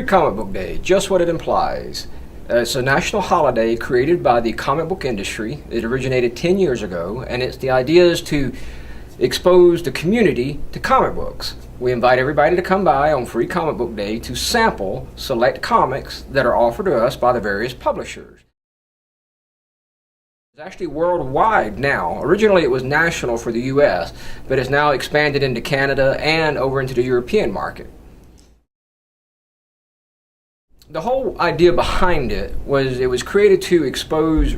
Free Comic Book Day, just what it implies. It's a national holiday created by the comic book industry. It originated 10 years ago, and the idea is to expose the community to comic books. We invite everybody to come by on Free Comic Book Day to sample select comics that are offered to us by the various publishers. It's actually worldwide now. Originally it was national for the US, but it's now expanded into Canada and over into the European market. The whole idea behind it was created to expose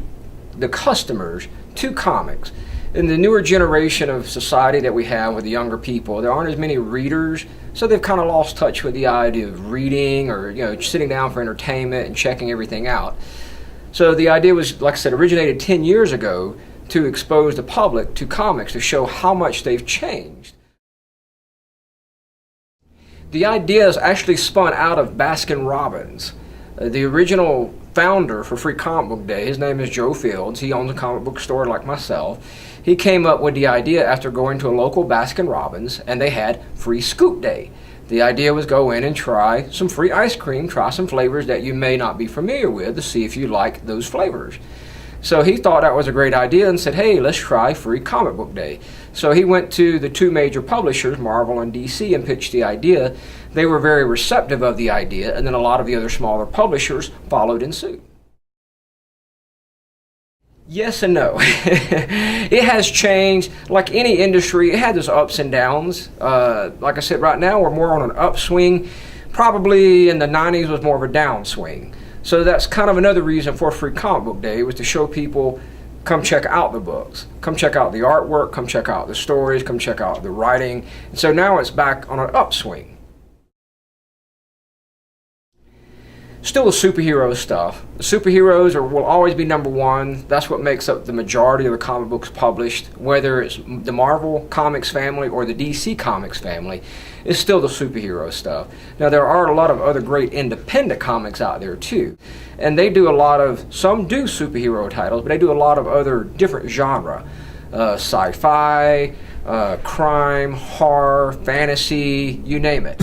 the customers to comics. In the newer generation of society that we have with the younger people, there aren't as many readers, so they've kind of lost touch with the idea of reading or sitting down for entertainment and checking everything out. So the idea was, like I said, originated 10 years ago to expose the public to comics, to show how much they've changed. The idea is actually spun out of Baskin-Robbins. The original founder for Free Comic Book Day, his name is Joe Fields. He owns a comic book store like myself. He came up with the idea after going to a local Baskin-Robbins, and they had Free Scoop Day. The idea was go in and try some free ice cream, try some flavors that you may not be familiar with to see if you like those flavors. So he thought that was a great idea and said, hey, let's try Free Comic Book Day. So he went to the two major publishers, Marvel and DC, and pitched the idea. They were very receptive of the idea, and then a lot of the other smaller publishers followed in suit. Yes and no. It has changed. Like any industry, it had its ups and downs. Like I said, right now we're more on an upswing. Probably in the 90s was more of a downswing. So that's kind of another reason for Free Comic Book Day, was to show people, come check out the books, come check out the artwork, come check out the stories, come check out the writing. And so now it's back on an upswing. Still the superhero stuff. The superheroes will always be number one. That's what makes up the majority of the comic books published. Whether it's the Marvel Comics family or the DC Comics family, it's still the superhero stuff. Now there are a lot of other great independent comics out there too. And they do a lot of, some do superhero titles, but they do a lot of other different genre. Sci-fi, crime, horror, fantasy, you name it.